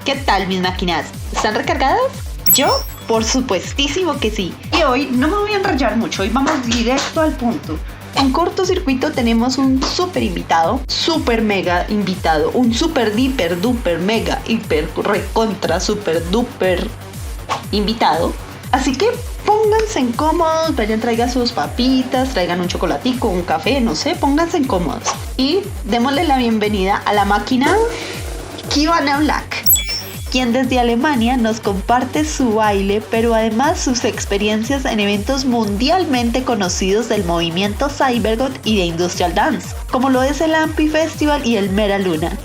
¿Qué tal, mis máquinas? ¿Están recargadas? Yo, por supuestísimo que sí. Y hoy no me voy a enrollar mucho, hoy vamos directo al punto. En Corto Xircuito tenemos un súper invitado, súper mega invitado, un súper diper duper mega hiper recontra súper duper invitado. Así que pónganse cómodos, vayan, traigan sus papitas, traigan un chocolatico, un café, no sé, pónganse cómodos. Y démosle la bienvenida a la máquina CIWANA Black, quien desde Alemania nos comparte su baile, pero además sus experiencias en eventos mundialmente conocidos del movimiento cybergoth y de industrial dance, como lo es el Ampi Festival y el Mera Luna.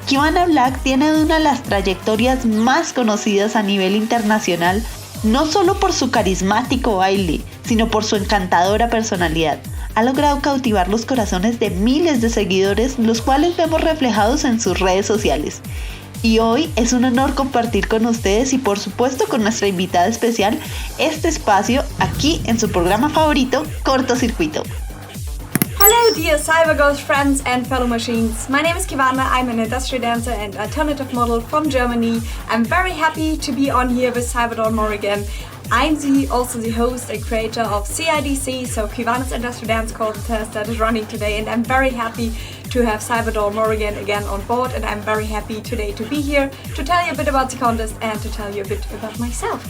CIWANA Black tiene una de las trayectorias más conocidas a nivel internacional, no solo por su carismático baile, sino por su encantadora personalidad. Ha logrado cautivar los corazones de miles de seguidores, los cuales vemos reflejados en sus redes sociales. Y hoy es un honor compartir con ustedes y por supuesto con nuestra invitada especial este espacio aquí en su programa favorito, Corto Xircuito. Hello dear cybergoth friends and fellow machines. My name is CIWANA, I'm an industry dancer and alternative model from Germany. I'm very happy to be on here with Morrigan. I'm also the host and creator of CIDC, so CIWANA's Industry Dance Contest that is running today, and I'm very happy to have Morrigan again on board, and I'm very happy today to be here to tell you a bit about the contest and to tell you a bit about myself.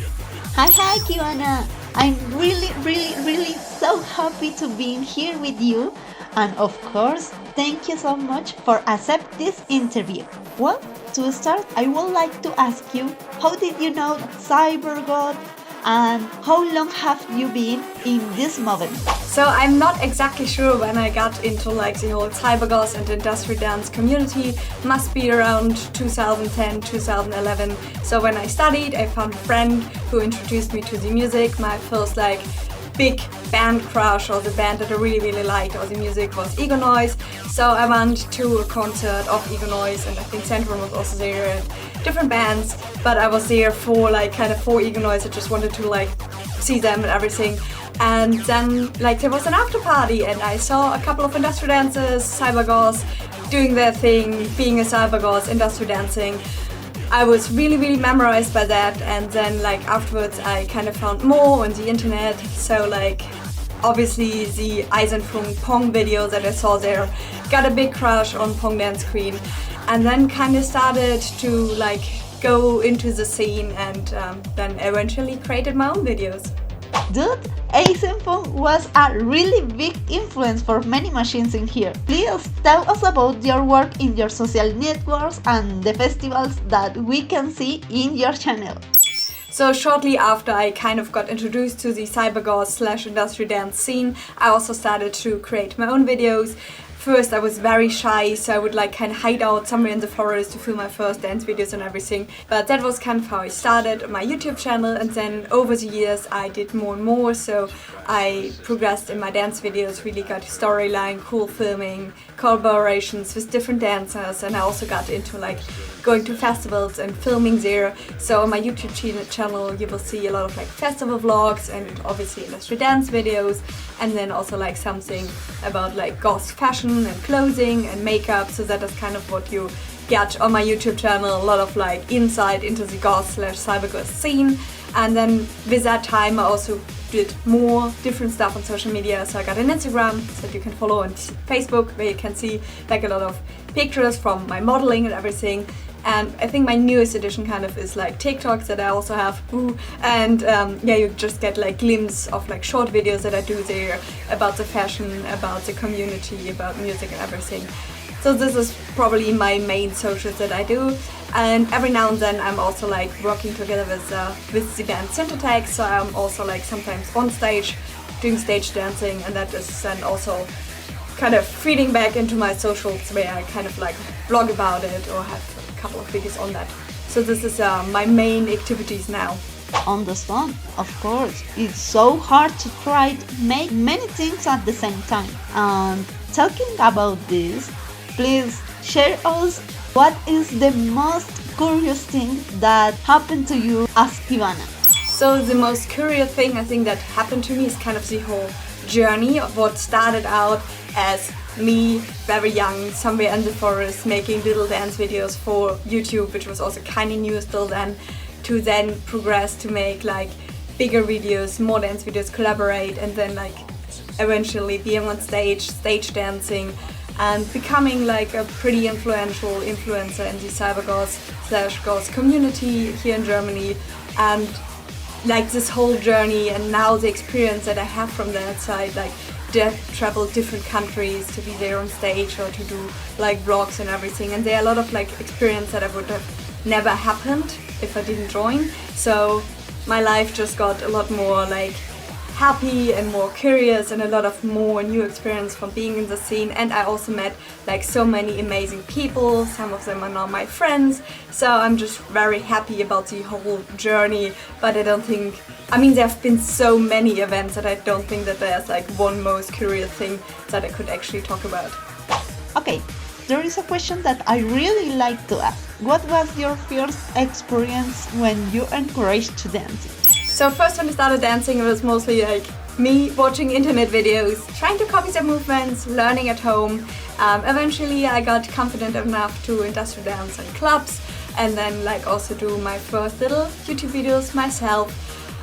Hi CIWANA! I'm really so happy to be here with you, and of course, thank you so much for accepting this interview. Well, to start, I would like to ask you, how did you know cybergoth? And how long have you been in this movement? So I'm not exactly sure when I got into like the whole cybergoth and industry dance community. Must be around 2010, 2011. So when I studied, I found a friend who introduced me to the music. My first like big band crush, or the band that I really liked, or the music, was Ego Noise. So I went to a concert of Ego Noise, and I think Centrum was also there, and different bands, but I was there for like kind of for Ego Noise. I just wanted to like see them and everything. And then like there was an after party, and I saw a couple of industry dancers, cybergoths, doing their thing, being a cybergoth, industry dancing. I was really memorized by that, and then like afterwards I kind of found more on the internet. So like obviously the Eisenfunk Pong videos that I saw there, got a big crush on Pong Dance Queen, and then kind of started to like go into the scene, and then eventually created my own videos. Dude, Eisenfunk was a really big influence for many machines in here. Please tell us about your work in your social networks and the festivals that we can see in your channel. So shortly after I kind of got introduced to the cybergoth / industry dance scene, I also started to create my own videos. First I was very shy, so I would like kind of hide out somewhere in the forest to film my first dance videos and everything. But that was kind of how I started my YouTube channel, and then over the years I did more and more, so I progressed in my dance videos, really got storyline, cool filming, collaborations with different dancers, and I also got into like going to festivals and filming there. So on my YouTube channel you will see a lot of like festival vlogs and obviously industry dance videos, and then also like something about like goth fashion and clothing and makeup. So that is kind of what you get on my YouTube channel, a lot of like insight into the goth / cybergoth scene. And then with that time I also did more different stuff on social media. So I got an Instagram that you can follow, and Facebook where you can see like a lot of pictures from my modeling and everything. And I think my newest addition kind of is like TikToks that I also have. And yeah, you just get like glimpse of like short videos that I do there about the fashion, about the community, about music and everything. So this is probably my main socials that I do. And every now and then I'm also like working together with the band Synthetex. So I'm also like sometimes on stage doing stage dancing, and that is then also kind of feeding back into my socials where I kind of like blog about it or have a couple of videos on that. So this is my main activities now. Understand, of course. It's so hard to try to make many things at the same time. And talking about this, please share us what is the most curious thing that happened to you as CIWANA. So the most curious thing I think that happened to me is kind of the whole journey of what started out as me, very young, somewhere in the forest, making little dance videos for YouTube, which was also kind of new still then, to then progress to make like bigger videos, more dance videos, collaborate, and then like eventually being on stage dancing, and becoming like a pretty influential influencer in the cybergoth/goth community here in Germany. And like this whole journey and now the experience that I have from that side, like travel different countries to be there on stage or to do like vlogs and everything, and there are a lot of like experience that I would have never happened if I didn't join. So my life just got a lot more like happy and more curious, and a lot of more new experience from being in the scene. And I also met like so many amazing people, some of them are now my friends, so I'm just very happy about the whole journey. But I don't think, I mean, there have been so many events that I don't think that there's like one most curious thing that I could actually talk about. Okay, there is a question that I really like to ask. What was your first experience when you encouraged to dance? So first when I started dancing, it was mostly like me watching internet videos, trying to copy some movements, learning at home. Eventually I got confident enough to industrial dance in clubs, and then like also do my first little YouTube videos myself.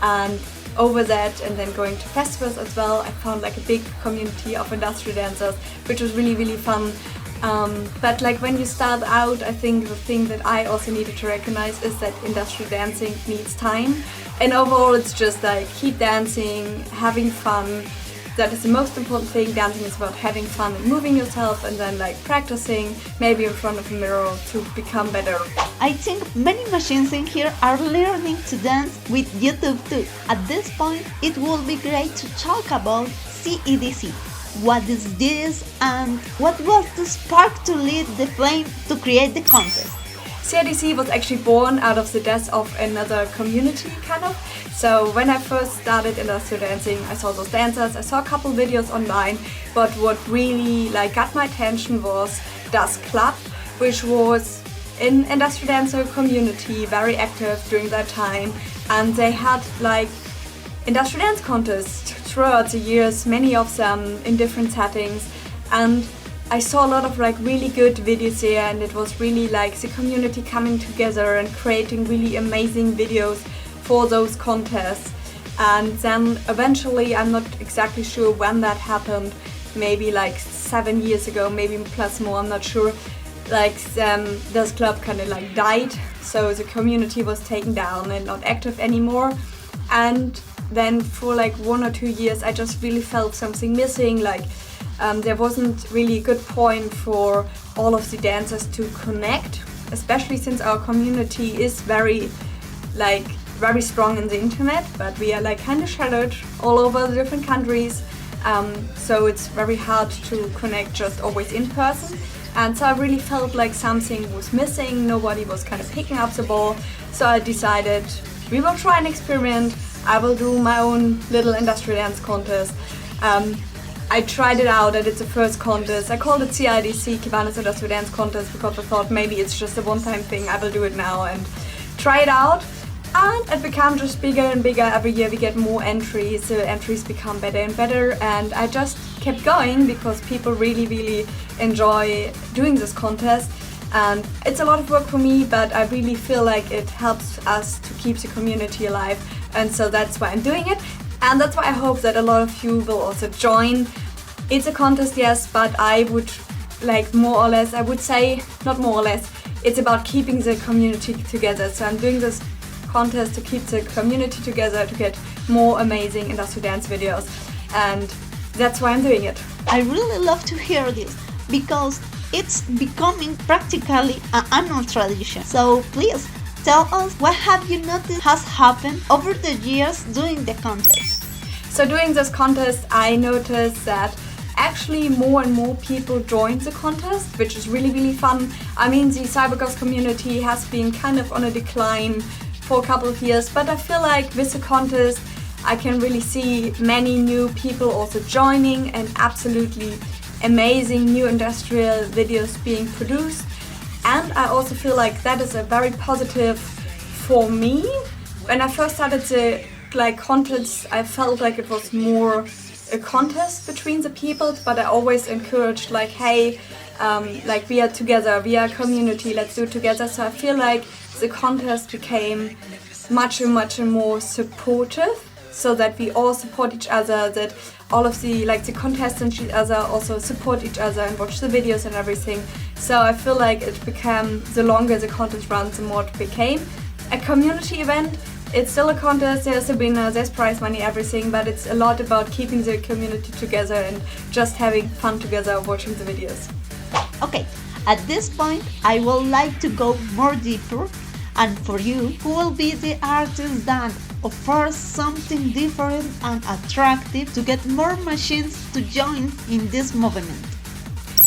And over that, and then going to festivals as well, I found like a big community of industrial dancers, which was really, really fun. But like when you start out, I think the thing that I also needed to recognize is that industrial dancing needs time. And overall it's just like keep dancing, having fun. That is the most important thing. Dancing is about having fun and moving yourself, and then like practicing maybe in front of a mirror to become better. I think many machines in here are learning to dance with YouTube too. At this point, it would be great to talk about CEDC. What is this, and what was the spark to lead the flame to create the contest? CIWANA was actually born out of the death of another community, kind of. So when I first started industrial dancing, I saw those dancers, I saw a couple videos online, but what really like got my attention was Das Club, which was an industrial dancer community, very active during that time, and they had like industrial dance contests throughout the years, many of them in different settings, and I saw a lot of like really good videos there, and it was really like the community coming together and creating really amazing videos for those contests. And then eventually, I'm not exactly sure when that happened, maybe like 7 years ago, maybe plus more, I'm not sure, like this club kind of like died, so the community was taken down and not active anymore. And then for like 1 or 2 years I just really felt something missing, like there wasn't really a good point for all of the dancers to connect, especially since our community is very strong in the internet, but we are like kind of shattered all over the different countries, so it's very hard to connect just always in person. And so I really felt like something was missing, nobody was kind of picking up the ball, so I decided we will try an experiment. I will do my own little industrial dance contest. I tried it out, I did the first contest. I called it CIWANA, CIWANA's Industrial Dance Contest, because I thought maybe it's just a one-time thing. I will do it now and try it out. And it became just bigger and bigger. Every year we get more entries, the entries become better and better, and I just kept going because people really, really enjoy doing this contest. And it's a lot of work for me, but I really feel like it helps us to keep the community alive, and so that's why I'm doing it. And that's why I hope that a lot of you will also join. It's a contest, yes, but I would like more or less, I would say, not more or less, it's about keeping the community together. So I'm doing this contest to keep the community together, to get more amazing industrial dance videos, and that's why I'm doing it. I really love to hear this, because it's becoming practically an annual tradition. So please, tell us, what have you noticed has happened over the years doing the contest? So doing this contest, I noticed that actually more and more people joined the contest, which is really, really fun. I mean, the cybergoth community has been kind of on a decline for a couple of years, but I feel like with the contest, I can really see many new people also joining, and absolutely amazing new industrial videos being produced. And I also feel like that is a very positive for me. When I first started the contest, I felt like it was more a contest between the people, but I always encouraged like, hey, like we are together, we are a community, let's do it together. So I feel like the contest became much more supportive, so that we all support each other, that all of the contestants each other also support each other and watch the videos and everything. So I feel like it became, the longer the contest runs, the more it became a community event. It's still a contest, there's a winner, there's prize money, everything, but it's a lot about keeping the community together and just having fun together watching the videos. Okay, at this point I would like to go more deeper, and for you, who will be the artist that offers something different and attractive to get more machines to join in this movement?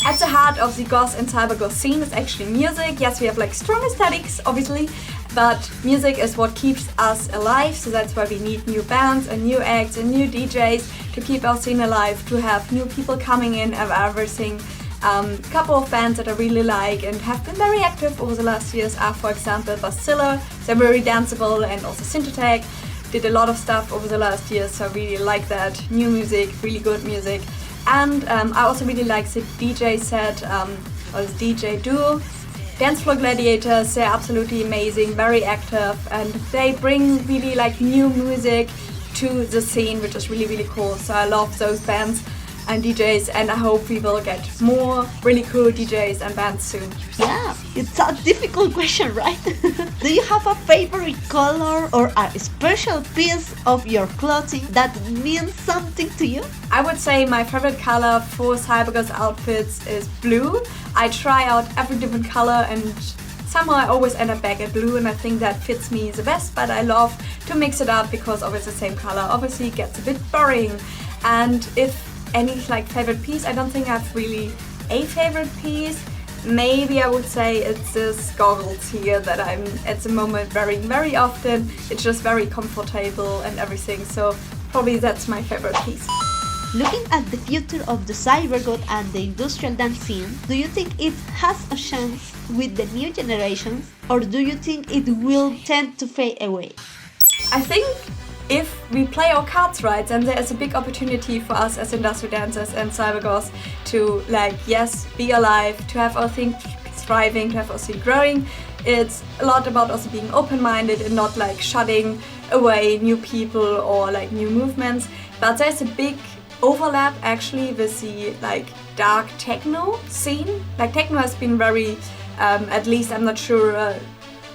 At the heart of the goth and cybergoth scene is actually music. Yes, we have like strong aesthetics, obviously, but music is what keeps us alive, so that's why we need new bands and new acts and new DJs to keep our scene alive, to have new people coming in and everything. A couple of bands that I really like and have been very active over the last years are, for example, Bastilla. They're very danceable, and also Synthetech did a lot of stuff over the last years, so I really like that. New music, really good music. And I also really like the DJ set, or the DJ duo. Dance Floor Gladiators, they're absolutely amazing, very active, and they bring really like new music to the scene, which is really cool. So I love those bands and DJs, and I hope we will get more really cool DJs and bands soon. Yeah, it's a difficult question, right? Do you have a favorite color or a special piece of your clothing that means something to you? I would say my favorite color for cybergoth outfits is blue. I try out every different color and somehow I always end up back at blue, and I think that fits me the best, but I love to mix it up because always the same color obviously gets a bit boring. And if any like favorite piece, I don't think I have really a favorite piece. Maybe I would say it's this goggles here that I'm at the moment wearing very often. It's just very comfortable and everything, so probably that's my favorite piece. Looking at the future of the cybergoth and the industrial dance scene, do you think it has a chance with the new generations, or do you think it will tend to fade away? I think if we play our cards right, then there is a big opportunity for us as industrial dancers and cybergoths to like, yes, be alive, to have our thing thriving, to have our scene growing. It's a lot about also being open-minded and not like shutting away new people or like new movements. But there's a big overlap actually with the like dark techno scene. Like techno has been very, at least I'm not sure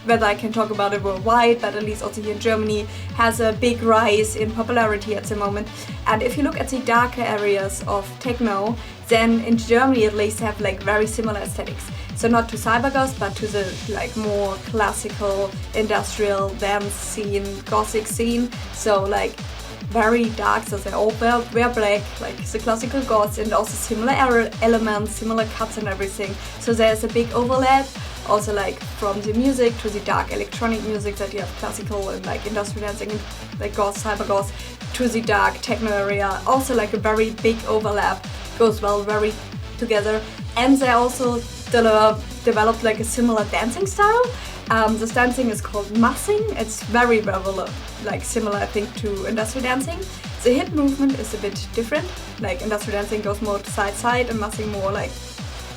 whether I can talk about it worldwide, but at least also here in Germany, has a big rise in popularity at the moment. And if you look at the darker areas of techno, then in Germany at least have like very similar aesthetics. So not to cybergoth, but to the like more classical industrial dance scene, Gothic scene. So like very dark, so they all wear black, like the classical goths, and also similar elements, similar cuts and everything. So there's a big overlap. Also like from the music to the dark electronic music that you have classical and like industrial dancing, like goth, cybergoth, to the dark techno area. Also like a very big overlap, goes well very together. And they also developed like a similar dancing style. This dancing is called mussing. It's very like similar I think to industrial dancing. The hip movement is a bit different. Like industrial dancing goes more to side and mussing more like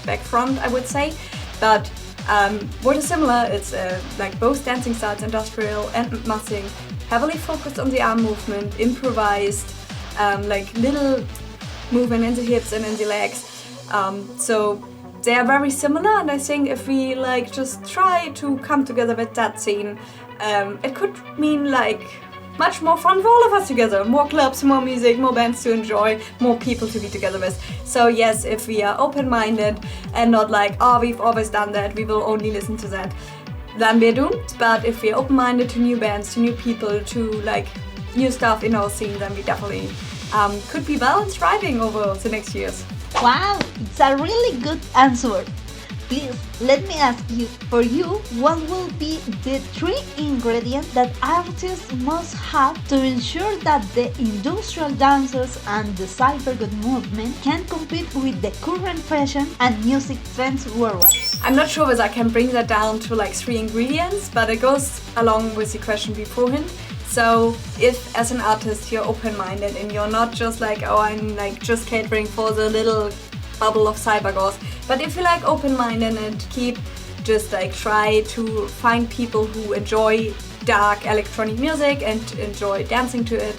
back front, I would say. But what is similar, it's like both dancing styles, industrial and mussing, heavily focused on the arm movement, improvised, like little movement in the hips and in the legs. So they are very similar, and I think if we like just try to come together with that scene, it could mean like much more fun for all of us together. More clubs, more music, more bands to enjoy, more people to be together with. So yes, if we are open-minded and not like, oh, we've always done that, we will only listen to that, then we're doomed. But if we're open-minded to new bands, to new people, to like new stuff in our scene, then we definitely could be well and thriving over the next years. Wow, it's a really good answer. Please, let me ask you, for you, what will be the 3 ingredients that artists must have to ensure that the industrial dancers and the cybergoth movement can compete with the current fashion and music trends worldwide? I'm not sure whether I can bring that down to like 3 ingredients, but it goes along with the question beforehand. So if as an artist you're open-minded and you're not just like, oh, I'm like just catering for the little bubble of cybergoth, but if you're like open-minded and keep just like try to find people who enjoy dark electronic music and enjoy dancing to it,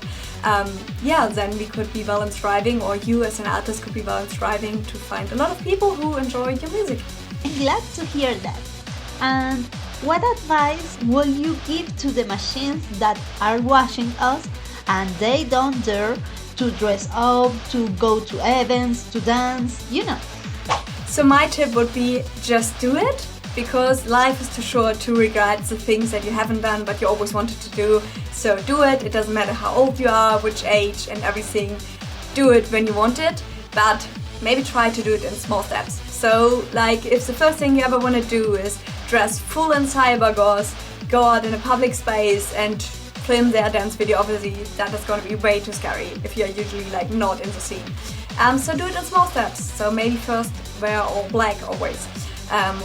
then we could be well and thriving, or you as an artist could be well and thriving to find a lot of people who enjoy your music. I'm glad to hear that. And what advice will you give to the machines that are watching us and they don't dare to dress up, to go to events, to dance, you know? So my tip would be just do it, because life is too short to regret the things that you haven't done but you always wanted to do. So do it. It doesn't matter how old you are, which age and everything. Do it when you want it, but maybe try to do it in small steps. So like if the first thing you ever want to do is dress full in cybergoth, go out in a public space and film their dance video, obviously that is going to be way too scary if you're usually like not in the scene. So do it in small steps. So maybe first wear all black always,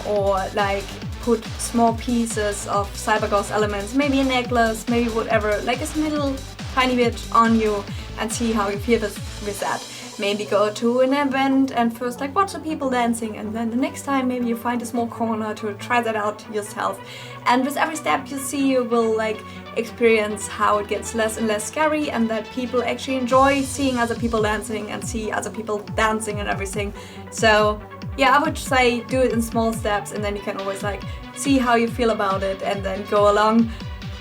or like put small pieces of cybergoth elements, maybe a necklace, maybe whatever, like a little tiny bit on you, and see how you feel with that. Maybe go to an event and first like watch the people dancing, and then the next time maybe you find a small corner to try that out yourself. And with every step you see, you will like experience how it gets less and less scary, and that people actually enjoy seeing other people dancing and see other people dancing and everything. So yeah, I would say do it in small steps, and then you can always like see how you feel about it and then go along.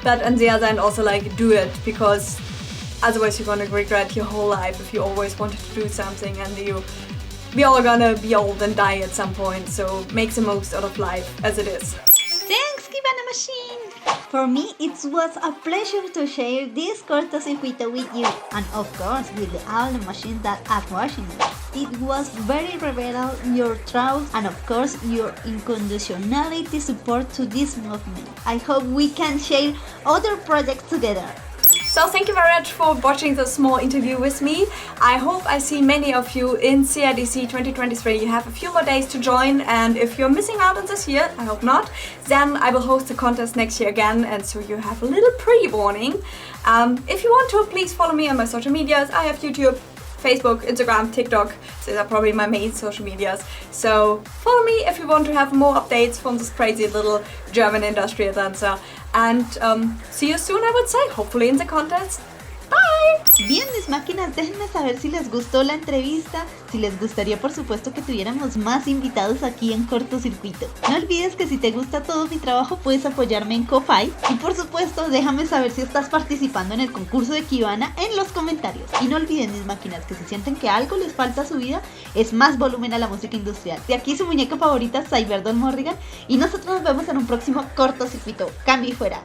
But on the other hand also like do it, because otherwise you're gonna regret your whole life if you always wanted to do something, and we're all gonna be old and die at some point, so make the most out of life as it is. Thanks, CIWANA Machine! For me, it was a pleasure to share this Corto Xircuito with you, and of course with all the machines that are watching us. It was very reveal your trust and of course your unconditionality support to this movement. I hope we can share other projects together. So thank you very much for watching this small interview with me. I hope I see many of you in CIDC 2023. You have a few more days to join, and if you're missing out on this year, I hope not, then I will host the contest next year again, and so you have a little pre-warning. If you want to, please follow me on my social medias. I have YouTube, Facebook, Instagram, TikTok. These are probably my main social medias. So follow me if you want to have more updates from this crazy little German industrial dancer. And see you soon, I would say, hopefully in the contest. Bye! Bien, mis máquinas, déjenme saber si les gustó la entrevista, si les gustaría por supuesto que tuviéramos más invitados aquí en Corto Xircuito. No olvides que si te gusta todo mi trabajo puedes apoyarme en Ko-Fi, y por supuesto déjame saber si estás participando en el concurso de CIWANA en los comentarios. Y no olviden, mis máquinas, que si sienten que algo les falta a su vida, es más volumen a la música industrial. De aquí su muñeca favorita, Morrigan, y nosotros nos vemos en un próximo Corto Xircuito. Cambio y fuera.